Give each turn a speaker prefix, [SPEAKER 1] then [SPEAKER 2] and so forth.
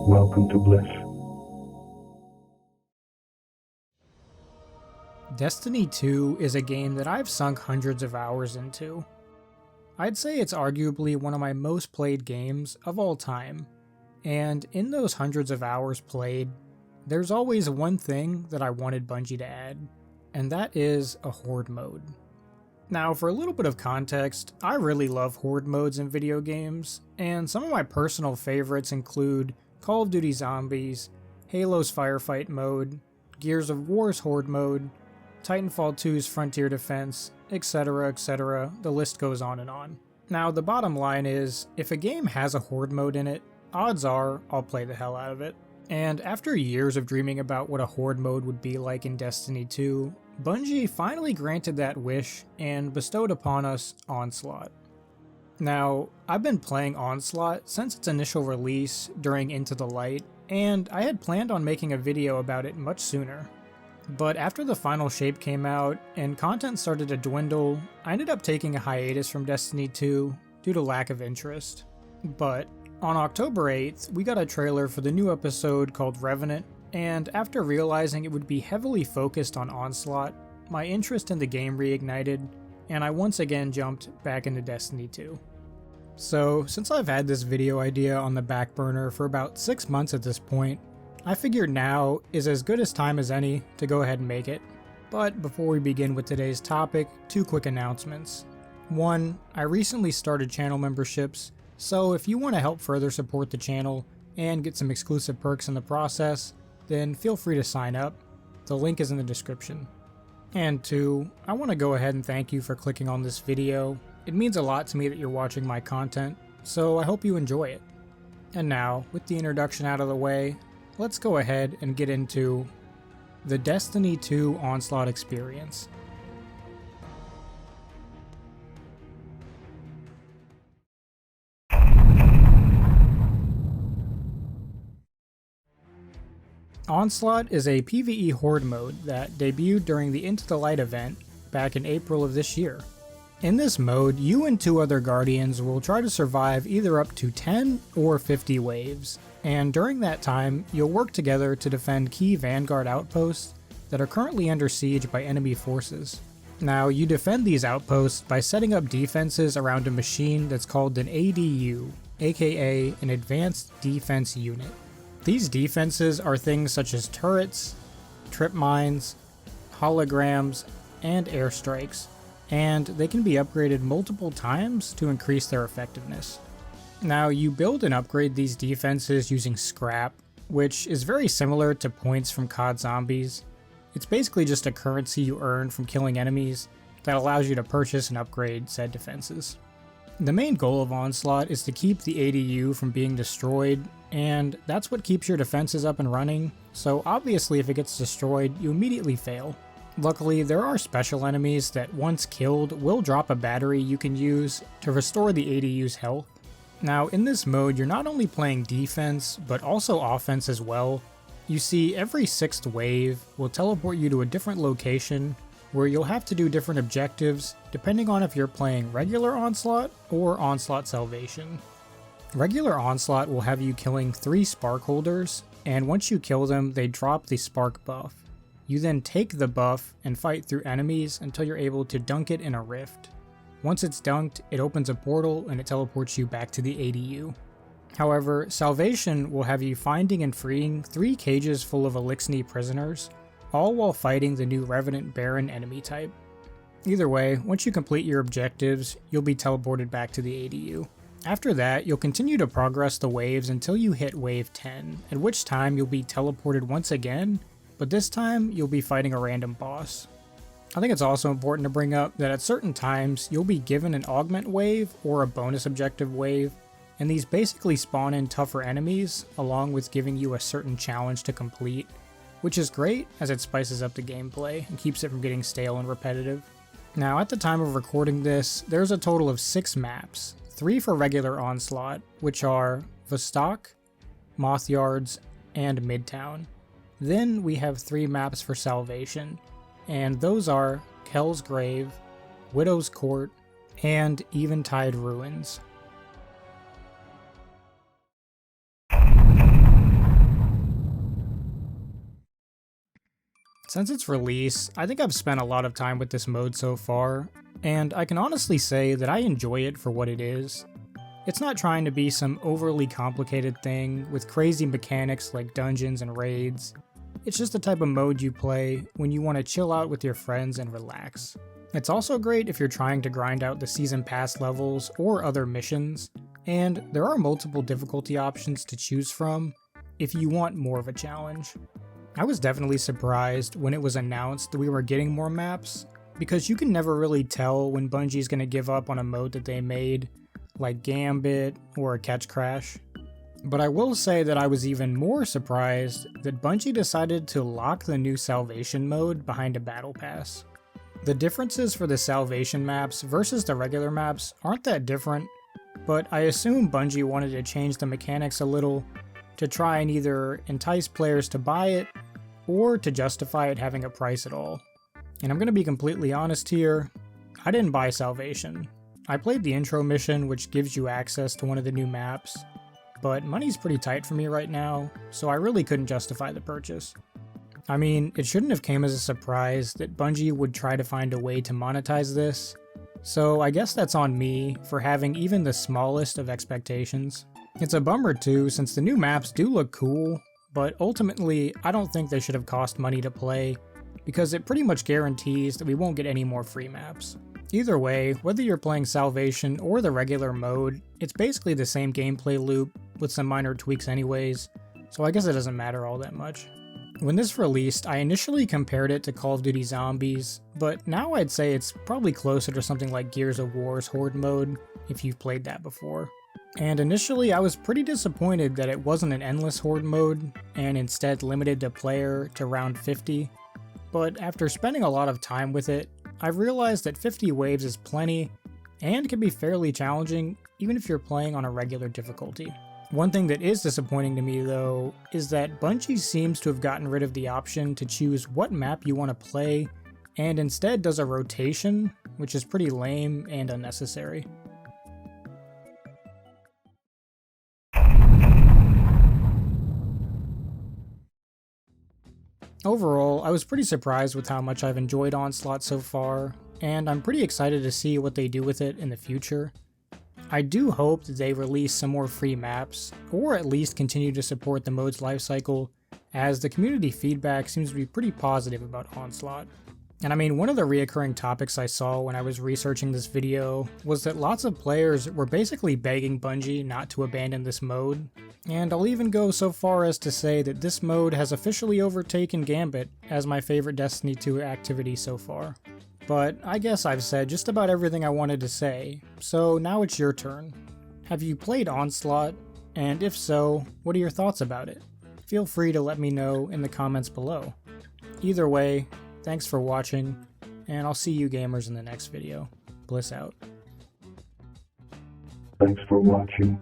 [SPEAKER 1] Welcome to Bliss.
[SPEAKER 2] Destiny 2 is a game that I've sunk hundreds of hours into. I'd say it's arguably one of my most played games of all time, and in those hundreds of hours played, there's always one thing that I wanted Bungie to add, and that is a Horde mode. Now, for a little bit of context, I really love Horde modes in video games, and some of my personal favorites include Call of Duty Zombies, Halo's Firefight mode, Gears of War's Horde mode, Titanfall 2's Frontier Defense, etc, etc, the list goes on and on. Now, the bottom line is, if a game has a Horde mode in it, odds are I'll play the hell out of it. And after years of dreaming about what a Horde mode would be like in Destiny 2, Bungie finally granted that wish and bestowed upon us Onslaught. Now, I've been playing Onslaught since its initial release during Into the Light, and I had planned on making a video about it much sooner. But after the final shape came out and content started to dwindle, I ended up taking a hiatus from Destiny 2 due to lack of interest. But on October 8th, we got a trailer for the new episode called Revenant, and after realizing it would be heavily focused on Onslaught, my interest in the game reignited, and I once again jumped back into Destiny 2. So, since I've had this video idea on the back burner for about 6 months at this point, I figured now is as good a time as any to go ahead and make it. But before we begin with today's topic, 2 quick announcements. 1, I recently started channel memberships, so if you want to help further support the channel and get some exclusive perks in the process, then feel free to sign up. The link is in the description. And 2, I want to go ahead and thank you for clicking on this video. It means a lot to me that you're watching my content, so I hope you enjoy it. And now, with the introduction out of the way, let's go ahead and get into the Destiny 2 Onslaught Experience. Onslaught is a PvE Horde mode that debuted during the Into the Light event back in April of this year. In this mode, you and 2 other Guardians will try to survive either up to 10 or 50 waves, and during that time, you'll work together to defend key Vanguard outposts that are currently under siege by enemy forces. Now, you defend these outposts by setting up defenses around a machine that's called an ADU, aka an Advanced Defense Unit. These defenses are things such as turrets, trip mines, holograms, and airstrikes, and they can be upgraded multiple times to increase their effectiveness. Now, you build and upgrade these defenses using scrap, which is very similar to points from COD Zombies. It's basically just a currency you earn from killing enemies that allows you to purchase and upgrade said defenses. The main goal of Onslaught is to keep the ADU from being destroyed, and that's what keeps your defenses up and running, so obviously if it gets destroyed, you immediately fail. Luckily, there are special enemies that once killed will drop a battery you can use to restore the ADU's health. Now, in this mode, you're not only playing defense, but also offense as well. You see, every 6th wave will teleport you to a different location where you'll have to do different objectives depending on if you're playing regular Onslaught or Onslaught Salvation. Regular Onslaught will have you killing 3 spark holders, and once you kill them, they drop the spark buff. You then take the buff and fight through enemies until you're able to dunk it in a rift. Once it's dunked, it opens a portal and it teleports you back to the ADU. However, Salvation will have you finding and freeing 3 cages full of Elixni prisoners, all while fighting the new Revenant Baron enemy type. Either way, once you complete your objectives, you'll be teleported back to the ADU. After that, you'll continue to progress the waves until you hit wave 10, at which time you'll be teleported once again, but this time you'll be fighting a random boss. I think it's also important to bring up that at certain times you'll be given an augment wave or a bonus objective wave, and these basically spawn in tougher enemies along with giving you a certain challenge to complete, which is great as it spices up the gameplay and keeps it from getting stale and repetitive. Now, at the time of recording this, there's a total of 6 maps, 3 for regular Onslaught, which are Vostok, Moth Yards, and Midtown. Then we have 3 maps for Salvation, and those are Kell's Grave, Widow's Court, and Eventide Ruins. Since its release, I think I've spent a lot of time with this mode so far, and I can honestly say that I enjoy it for what it is. It's not trying to be some overly complicated thing with crazy mechanics like dungeons and raids. It's just the type of mode you play when you want to chill out with your friends and relax. It's also great if you're trying to grind out the season pass levels or other missions, and there are multiple difficulty options to choose from if you want more of a challenge. I was definitely surprised when it was announced that we were getting more maps, because you can never really tell when Bungie's going to give up on a mode that they made, like Gambit or Catch Crash. But I will say that I was even more surprised that Bungie decided to lock the new Salvation mode behind a battle pass. The differences for the Salvation maps versus the regular maps aren't that different, but I assume Bungie wanted to change the mechanics a little to try and either entice players to buy it or to justify it having a price at all. And I'm going to be completely honest here, I didn't buy Salvation. I played the intro mission, which gives you access to one of the new maps, but money's pretty tight for me right now, so I really couldn't justify the purchase. I mean, it shouldn't have came as a surprise that Bungie would try to find a way to monetize this, so I guess that's on me for having even the smallest of expectations. It's a bummer too, since the new maps do look cool, but ultimately I don't think they should have cost money to play, because it pretty much guarantees that we won't get any more free maps. Either way, whether you're playing Salvation or the regular mode, it's basically the same gameplay loop with some minor tweaks anyways, so I guess it doesn't matter all that much. When this released, I initially compared it to Call of Duty Zombies, but now I'd say it's probably closer to something like Gears of War's Horde mode, if you've played that before. And initially I was pretty disappointed that it wasn't an endless Horde mode, and instead limited the player to round 50, but after spending a lot of time with it, I've realized that 50 waves is plenty, and can be fairly challenging even if you're playing on a regular difficulty. One thing that is disappointing to me though, is that Bungie seems to have gotten rid of the option to choose what map you want to play, and instead does a rotation, which is pretty lame and unnecessary. Overall, I was pretty surprised with how much I've enjoyed Onslaught so far, and I'm pretty excited to see what they do with it in the future. I do hope that they release some more free maps, or at least continue to support the mode's lifecycle, as the community feedback seems to be pretty positive about Onslaught. And I mean, one of the reoccurring topics I saw when I was researching this video was that lots of players were basically begging Bungie not to abandon this mode, and I'll even go so far as to say that this mode has officially overtaken Gambit as my favorite Destiny 2 activity so far. But I guess I've said just about everything I wanted to say, so now it's your turn. Have you played Onslaught? And if so, what are your thoughts about it? Feel free to let me know in the comments below. Either way, thanks for watching, and I'll see you gamers in the next video. Bliss out.
[SPEAKER 1] Thanks for watching.